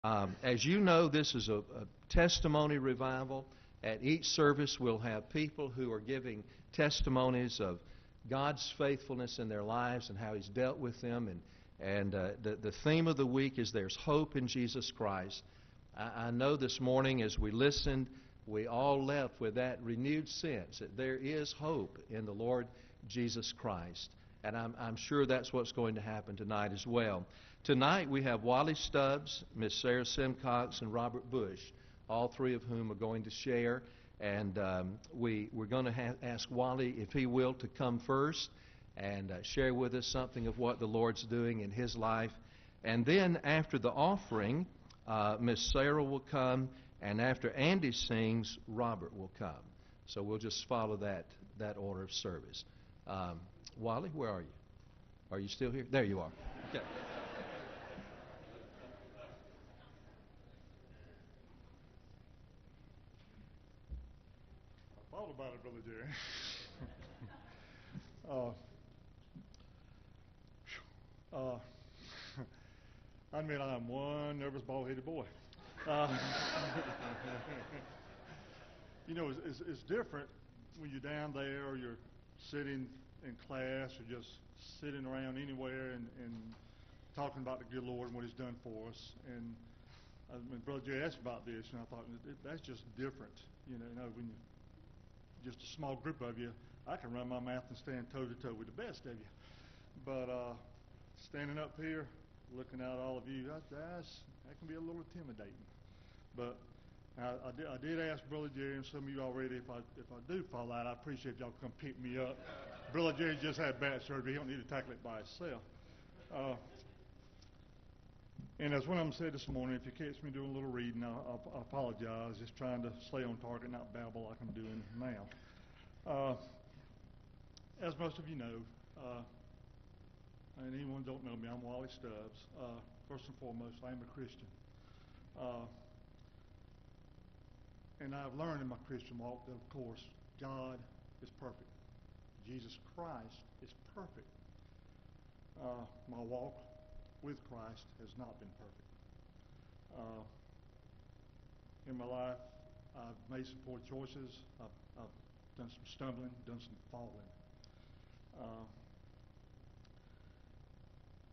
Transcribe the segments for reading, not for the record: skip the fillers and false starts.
As you know, this is a testimony revival. At each service, we'll have people who are giving testimonies of God's faithfulness in their lives and how He's dealt with them. And the theme of the week is there's hope in Jesus Christ. I know this morning as we listened, we all left with that renewed sense that there is hope in the Lord Jesus Christ. And I'm sure that's what's going to happen tonight as well. Tonight we have Wally Stubbs, Miss Sarah Simcox, and Robert Bush, all three of whom are going to share. And we're going to ask Wally, if he will, to come first and share with us something of what the Lord's doing in his life. And then after the offering, Miss Sarah will come, and after Andy sings, Robert will come. So we'll just follow that order of service. Wally, where are you? Are you still here? There you are. Okay. I thought about it, Brother Jerry. I admit I'm one nervous, bald-headed boy. It's different when you're down there or you're sitting in class or just sitting around anywhere and talking about the good Lord and what He's done for us. And when Brother Jerry asked about this, and I thought, that's just different. When you're just a small group of you, I can run my mouth and stand toe-to-toe with the best of you. But standing up here, looking out at all of you, that can be a little intimidating. But I did ask Brother Jerry and some of you already, if I do fall out, I appreciate y'all come pick me up. Brother Jerry just had back surgery. He don't need to tackle it by himself. And as one of them said this morning, if you catch me doing a little reading, I apologize. Just trying to stay on target, not babble like I'm doing now. As most of you know, and anyone who don't know me, I'm Wally Stubbs. First and foremost, I am a Christian. And I've learned in my Christian walk that, of course, God is perfect. Jesus Christ is perfect. My walk with Christ has not been perfect. In my life, I've made some poor choices. I've done some stumbling, done some falling.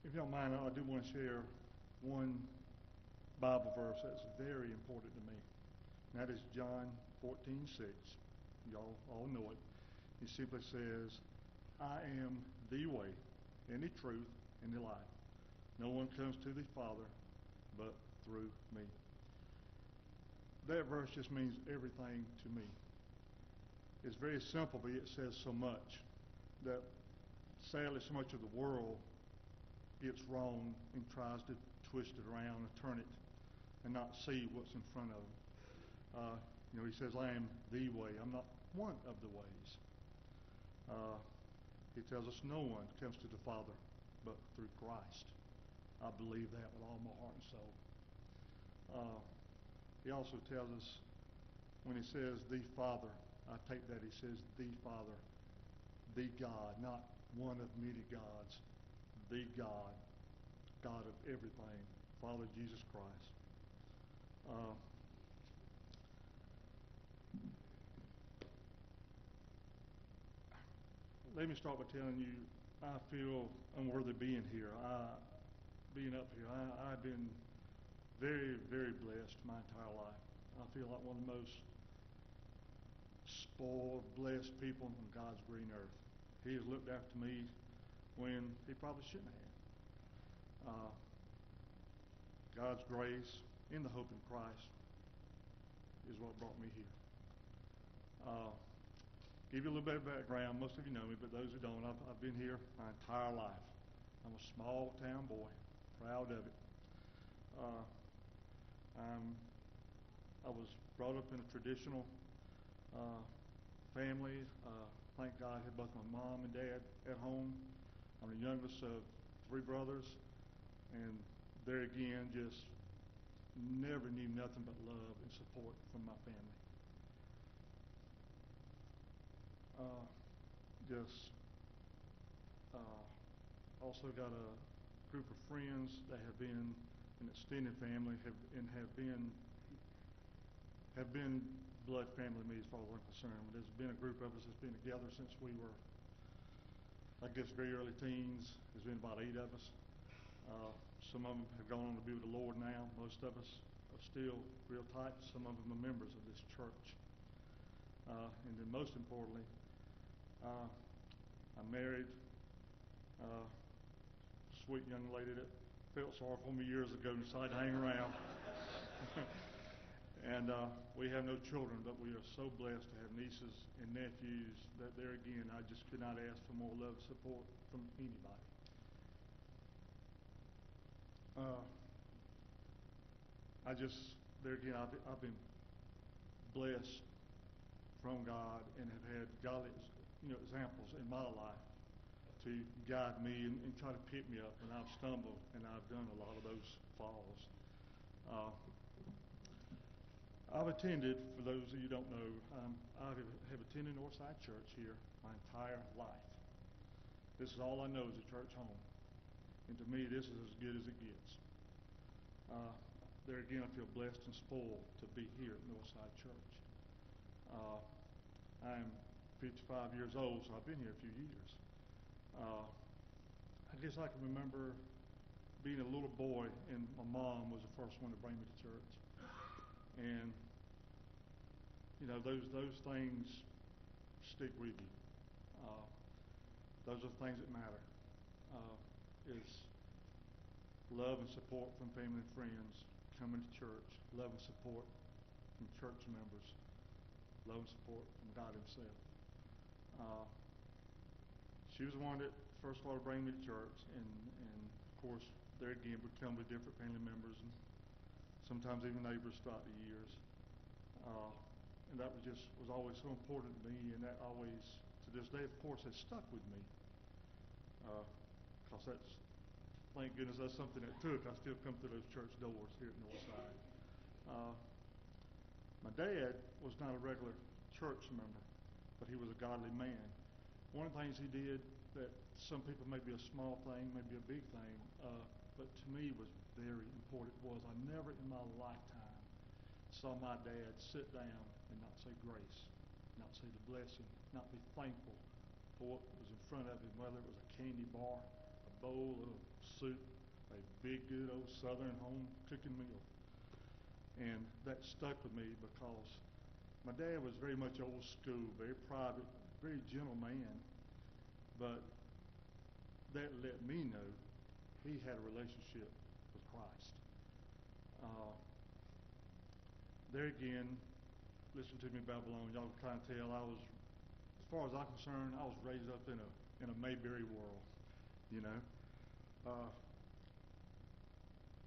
If you don't mind, I do want to share one Bible verse that's very important to me. And that is John 14:6. Y'all all know it. It simply says, I am the way, and the truth, and the life. No one comes to the Father but through me. That verse just means everything to me. It's very simple, but it says so much that sadly so much of the world gets wrong and tries to twist it around and turn it and not see what's in front of them. He says, I am the way. I'm not one of the ways. He tells us no one comes to the Father but through Christ. I believe that with all my heart and soul. He also tells us when he says the Father, I take that he says the Father, the God, not one of many gods, the God, God of everything, Father Jesus Christ. Let me start by telling you, I feel unworthy being here. Being up here, I've been very, very blessed my entire life. I feel like one of the most spoiled, blessed people on God's green earth. He has looked after me when he probably shouldn't have. God's grace in the hope in Christ is what brought me here. Give you a little bit of background. Most of you know me, but those who don't, I've been here my entire life. I'm a small town boy, proud of it. I was brought up in a traditional family. Thank God I had both my mom and dad at home. I'm the youngest of three brothers, and there again, just never knew nothing but love and support from my family. Also got a group of friends that have been an extended family have been blood family to me as far as I'm concerned. There's been a group of us that's been together since we were, I guess, very early teens. There's been about 8 of us. Some of them have gone on to be with the Lord now. Most of us are still real tight. Some of them are members of this church. And then most importantly, I married a sweet young lady that felt sorry for me years ago and decided to hang around. And we have no children, but we are so blessed to have nieces and nephews that there again, I just could not ask for more love and support from anybody. There again, I've been blessed from God and have had godly, examples in my life to guide me and try to pick me up when I've stumbled, and I've done a lot of those falls. I've attended, for those of you who don't know, I have attended Northside Church here my entire life. This is all I know is a church home. And to me, this is as good as it gets. There again, I feel blessed and spoiled to be here at Northside Church. I am 55 years old, so I've been here a few years. I guess I can remember being a little boy, and my mom was the first one to bring me to church. And, those things stick with you. Those are the things that matter. Is love and support from family and friends, coming to church, love and support from church members, love and support from God himself. She was the one that first started bringing me to church, and of course, there again, would come with different family members and sometimes even neighbors throughout the years. And that was always so important to me, and that always, to this day, of course, has stuck with me. Because thank goodness that's something that took. I still come through those church doors here at Northside. My dad was not a regular church member, but he was a godly man. One of the things he did that some people may be a small thing, maybe a big thing, but to me was very important was I never in my lifetime saw my dad sit down and not say grace, not say the blessing, not be thankful for what was in front of him, whether it was a candy bar, a bowl of soup, a big good old southern home cooking meal. And that stuck with me because my dad was very much old school, very private, very gentle man, but that let me know he had a relationship with Christ. There again, listen to me, Babylon. Y'all can kind of tell as far as I'm concerned, I was raised up in a Mayberry world.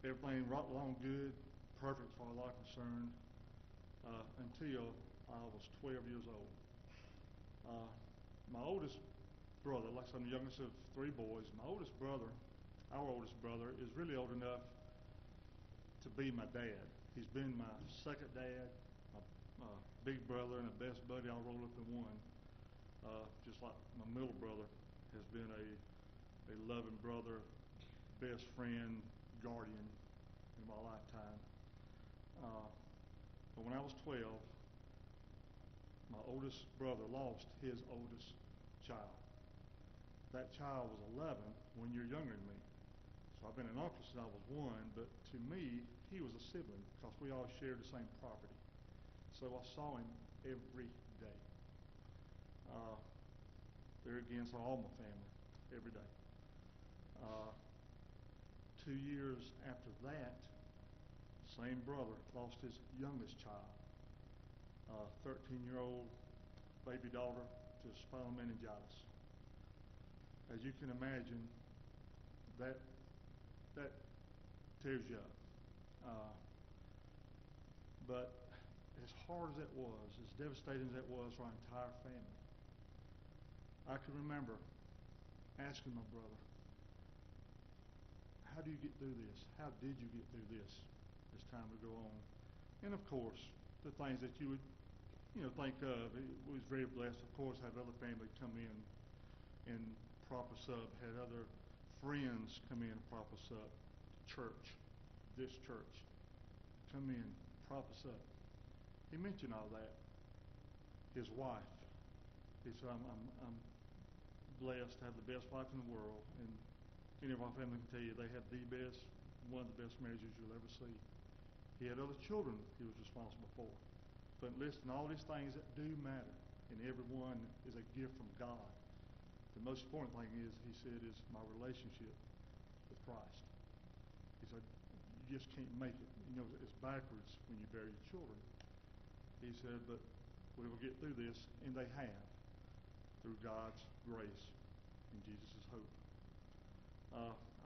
Everything right along good, perfect as far as I'm concerned, until I was 12 years old. My oldest brother, like I said, I'm the youngest of 3 boys. My oldest brother, our oldest brother, is really old enough to be my dad. He's been my second dad, my big brother, and a best buddy all rolled up in one. Just like my middle brother has been a loving brother, best friend, guardian in my lifetime. But when I was 12, my oldest brother lost his oldest child. That child was 11, 1 year younger than me. So I've been an uncle since I was 1, but to me, he was a sibling because we all shared the same property. So I saw him every day. There again, saw all my family every day. 2 years after that, same brother lost his youngest child, 13-year-old baby daughter to spinal meningitis. As you can imagine, that tears you up. But as hard as that was, as devastating as that was for our entire family, I can remember asking my brother, how do you get through this? How did you get through this as time would go on? And of course, the things that you would think of, we was very blessed, of course, have other family come in and prop us up, had other friends come in and prop us up, church, this church. Come in, prop us up. He mentioned all that. His wife. He said, I'm blessed to have the best wife in the world, and any of our family can tell you they have the best, one of the best marriages you'll ever see. He had other children he was responsible for. But listen, all these things that do matter, and every one is a gift from God. The most important thing is, he said, is my relationship with Christ. He said, you just can't make it. You know, it's backwards when you bury your children. He said, but we will get through this, and they have, through God's grace and Jesus' hope.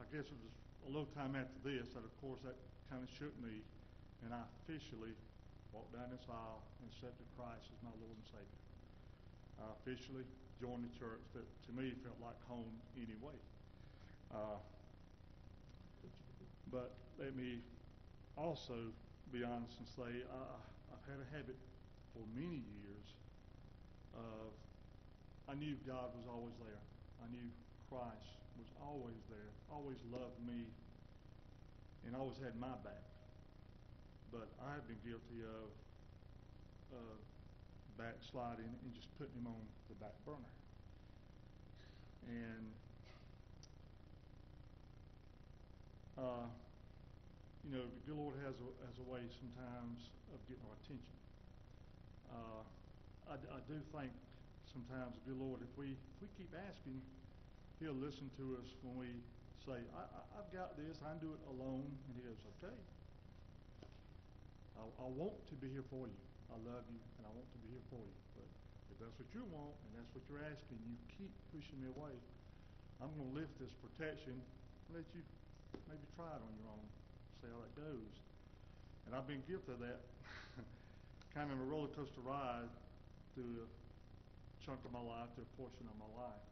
I guess it was a little time after this that, of course, that kind of shook me, and I officially walked down this aisle and accepted Christ as my Lord and Savior. I officially joined the church that, to me, felt like home anyway. But let me also be honest and say I've had a habit for many years of, I knew God was always there. I knew Christ was always there, always loved me, and always had my back. But I have been guilty of backsliding and just putting him on the back burner. And you know, the good Lord has a way sometimes of getting our attention. I do think sometimes the good Lord, if we keep asking, he'll listen to us when we say, I've got this, I can do it alone. And he goes, okay. I want to be here for you. I love you, and I want to be here for you. But if that's what you want, and that's what you're asking, you keep pushing me away, I'm going to lift this protection and let you maybe try it on your own, see how that goes. And I've been guilty of that, kind of a roller coaster ride through a chunk of my life, through a portion of my life.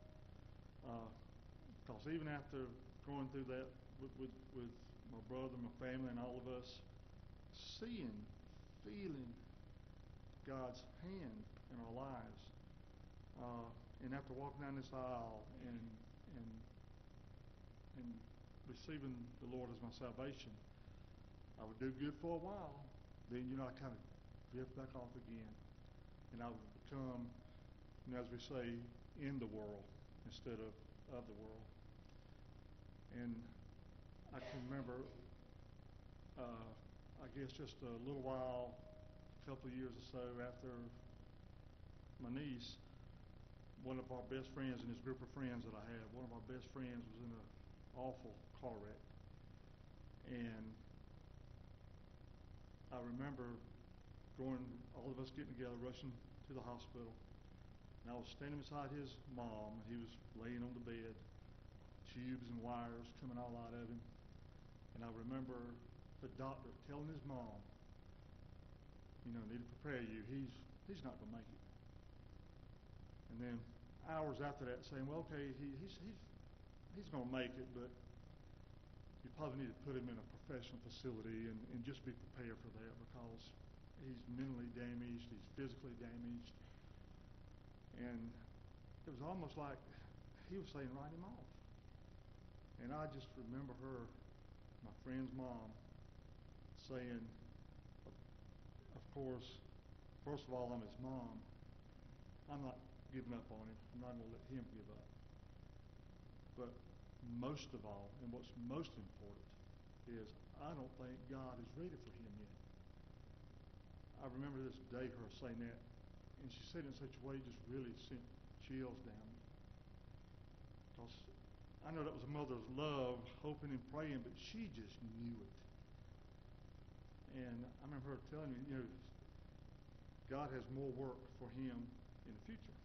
Because even after going through that with my brother, my family, and all of us, seeing, feeling God's hand in our lives, and after walking down this aisle and receiving the Lord as my salvation, I would do good for a while. Then, you know, I kind of drift back off again, and I would become, you know, as we say, in the world instead of the world. And I can remember, I guess just a little while, a couple of years or so after my niece, one of our best friends in this group of friends that I had, one of our best friends was in an awful car wreck. And I remember all of us getting together, rushing to the hospital. And I was standing beside his mom, and he was laying on the bed, tubes and wires coming all out of him. And I remember the doctor telling his mom, you know, need to prepare you. He's not going to make it. And then hours after that saying, well, okay, he's going to make it, but you probably need to put him in a professional facility and just be prepared for that, because he's mentally damaged, he's physically damaged. And it was almost like he was saying, write him off. And I just remember her, my friend's mom, saying, of course, first of all, I'm his mom. I'm not giving up on him. I'm not going to let him give up. But most of all, and what's most important, is I don't think God is ready for him yet. I remember this day her saying that, and she said it in such a way it just really sent chills down me. Because I know that was a mother's love, hoping and praying, but she just knew it. And I remember her telling me, you know, God has more work for him in the future.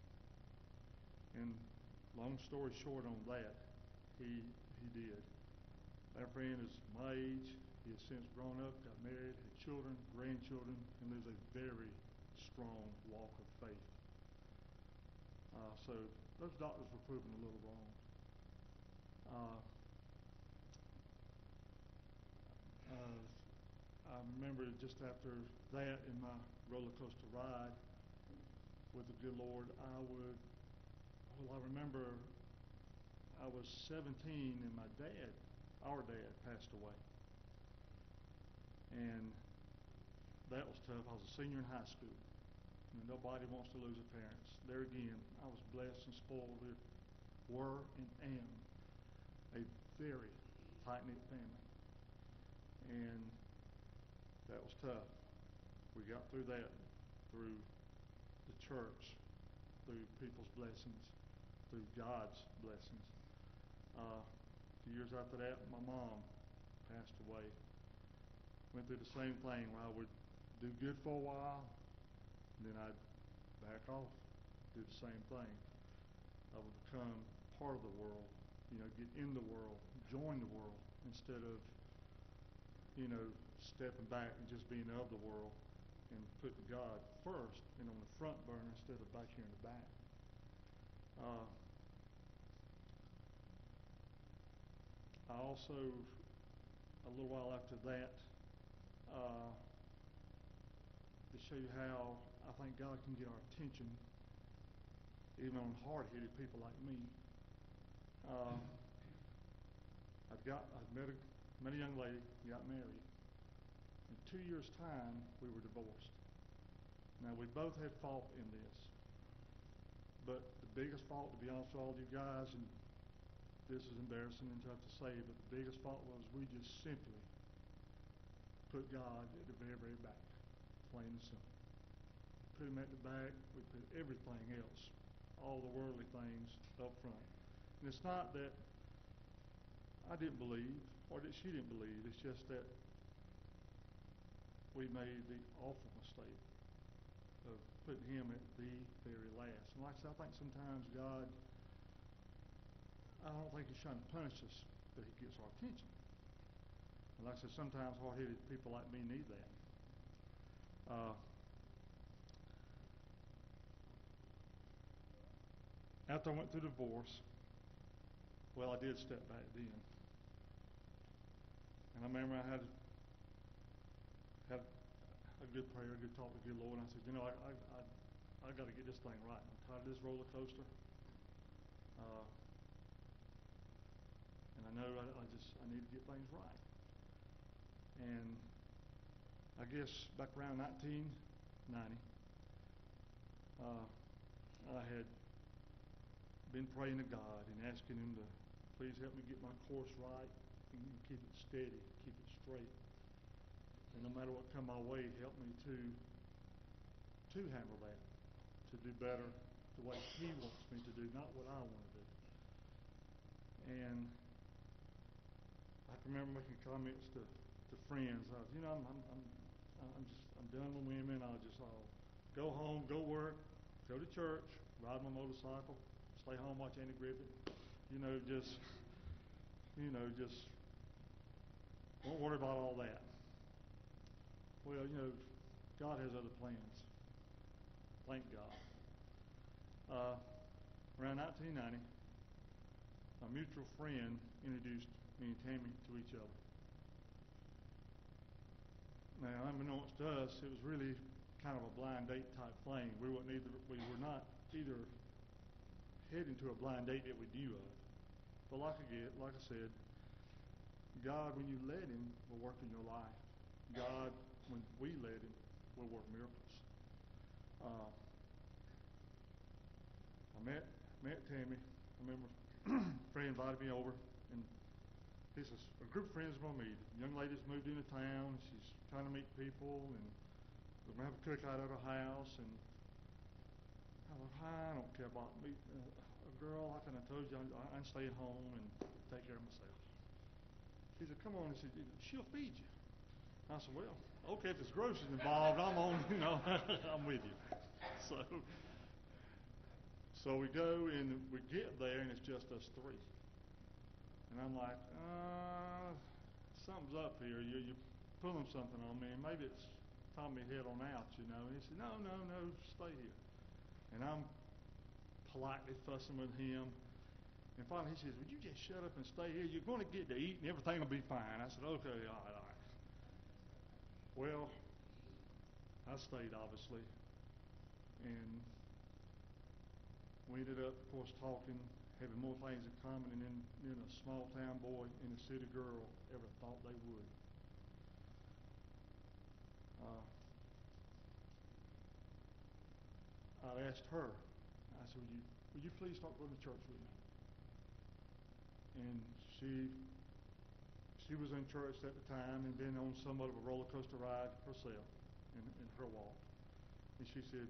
And long story short on that, he did. That friend is my age. He has since grown up, got married, had children, grandchildren, and lives a very strong walk of faith. So those doctors were proven a little wrong. I remember just after that, in my roller coaster ride with the good Lord, I remember I was 17 and our dad passed away. And that was tough. I was a senior in high school. Nobody wants to lose their parents. There again, I was blessed and spoiled with, were and am a very tight-knit family. And that was tough. We got through that through the church, through people's blessings, through God's blessings. A few years after that, my mom passed away. Went through the same thing where I would do good for a while, and then I'd back off, do the same thing. I would become part of the world, get in the world, join the world, instead of, stepping back and just being of the world and putting God first and on the front burner instead of back here in the back. I also, a little while after that, to show you how I think God can get our attention, even on hard-headed people like me. I'd met a young lady, got married. In 2 years' time, we were divorced. Now, we both had fault in this, but the biggest fault, to be honest with all you guys, and this is embarrassing and tough to say, but the biggest fault was we just simply put God at the very, very back, plain and simple. Put him at the back. We put everything else, all the worldly things, up front. And it's not that I didn't believe or that she didn't believe. It's just that we made the awful mistake of putting him at the very last. And like I said, I think sometimes God, I don't think he's trying to punish us, but he gets our attention. And like I said, sometimes hard-headed people like me need that. After I went through divorce, well, I did step back then. And I remember I had a good prayer, a good talk with the good Lord, and I said, I got to get this thing right. I'm tired of this roller coaster. And I know I need to get things right. And I guess back around 1990, I had been praying to God and asking him to please help me get my course right and keep it steady, keep it straight. And no matter what come my way, help me to handle that, to do better the way he wants me to do, not what I want to do. And I can remember making comments to friends. I'm done with women. I'll go home, go work, go to church, ride my motorcycle, stay home, watch Andy Griffith. Just won't worry about all that. Well, God has other plans. Thank God. Around 1990, a mutual friend introduced me and Tammy to each other. Now, unbeknownst to us, it was really kind of a blind date type thing. We were not either heading to a blind date that we knew of. But like I said, God, when you let him, will work in your life. God, when we let him, will work miracles. I met Tammy. I remember a friend invited me over, and this is a group of friends of mine. Young lady's moved into town. She's trying to meet people, and we're going to have a cookout at her house. And I thought, I don't care about meeting a girl. Like I told you, I can stay at home and take care of myself. He said, come on. He said, she'll feed you. I said, well, okay, if there's groceries involved, I'm on, I'm with you. So we go and we get there, and it's just us three. And I'm like, something's up here. You're pulling something on me, and maybe it's time me head on out, And he said, no, stay here. And I'm politely fussing with him. And finally he says, would you just shut up and stay here? You're going to get to eat, and everything will be fine. I said, okay, all right. Well, I stayed, obviously. And we ended up, of course, talking, having more things in common than a small-town boy and a city girl ever thought they would. I asked her, I said, would you please start going to church with me? And she was in church at the time and been on somewhat of a roller coaster ride herself in her walk. And she said,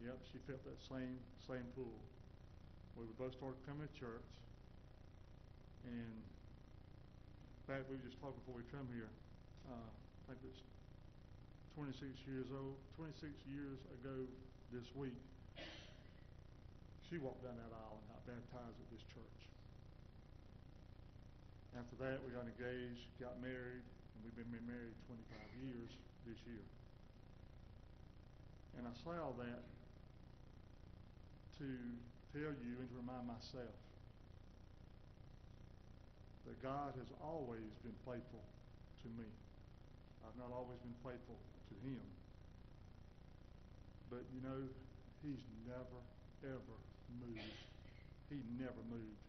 yep, she felt that same pull. We both started coming to church. And in fact, we were just talking before we come here. I think it's 26 years ago this week, she walked down that aisle and got baptized at this church. After that, we got engaged, got married, and we've been married 25 years this year. And I say all that to tell you and to remind myself that God has always been faithful to me. I've not always been faithful to him. But you know, he's never, ever moved. He never moved.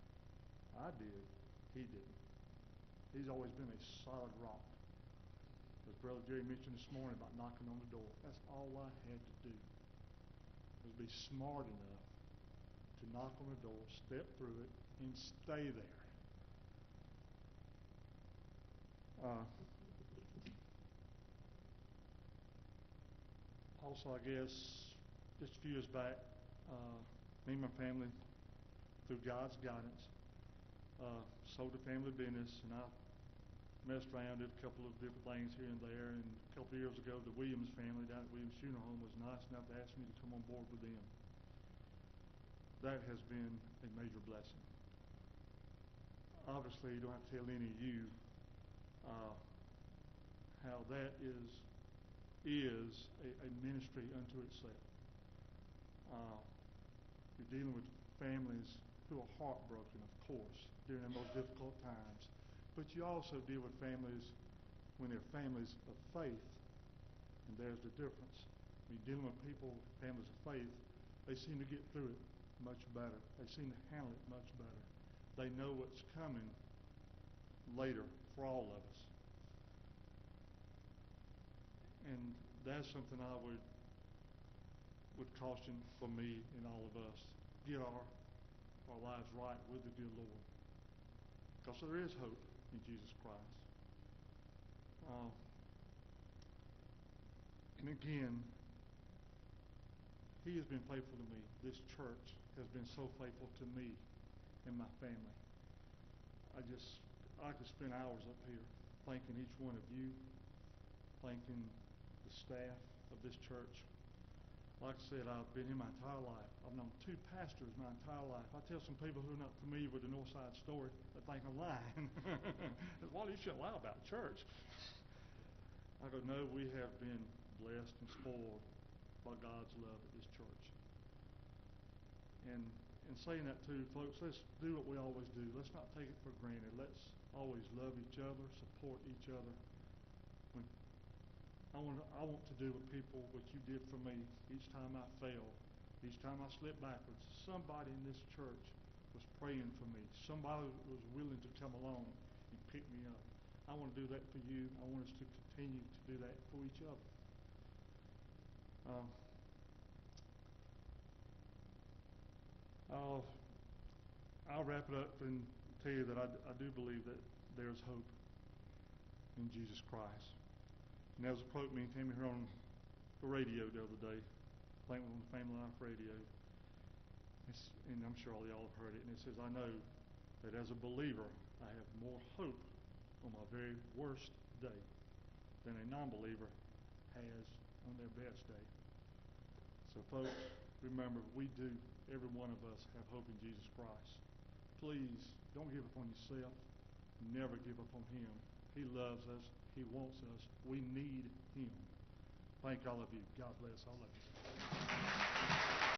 I did. He didn't. He's always been a solid rock. As Brother Jerry mentioned this morning about knocking on the door, that's all I had to do, was be smart enough to knock on the door, step through it, and stay there. Also, I guess, just a few years back, me and my family, through God's guidance, sold the family business, and I messed around, did a couple of different things here and there, and a couple of years ago, the Williams family down at Williams Funeral Home was nice enough to ask me to come on board with them. That has been a major blessing. Obviously, you don't have to tell any of you how that is a ministry unto itself. You're dealing with families who are heartbroken, of course, during the most difficult times. But you also deal with families when they're families of faith, and there's the difference. When you're dealing with people, families of faith, they seem to get through it much better. They seem to handle it much better. They know what's coming later for all of us. And that's something I would caution for me and all of us. Get our lives right with the good Lord. Because there is hope in Jesus Christ. And again, he has been faithful to me. This church has been so faithful to me and my family. I could spend hours up here thanking each one of you, thanking the staff of this church. Like I said, I've been here my entire life. I've known two pastors my entire life. I tell some people who are not familiar with the Northside story that think I'm lying. Wally, you shouldn't lie about church. I go, no, we have been blessed and spoiled by God's love at this church. And saying that too, folks, let's do what we always do. Let's not take it for granted. Let's always love each other, support each other. I want to do with people what you did for me. Each time I fell, each time I slipped backwards, somebody in this church was praying for me. Somebody was willing to come along and pick me up. I want to do that for you. I want us to continue to do that for each other. I'll wrap it up and tell you that I do believe that there's hope in Jesus Christ. And there was a quote me and Tammy heard on the radio the other day. I think it was on the Family Life radio. And I'm sure all y'all have heard it. And it says, I know that as a believer, I have more hope on my very worst day than a non-believer has on their best day. So folks, remember, we do, every one of us, have hope in Jesus Christ. Please, don't give up on yourself. Never give up on him. He loves us. He wants us. We need him. Thank all of you. God bless all of you.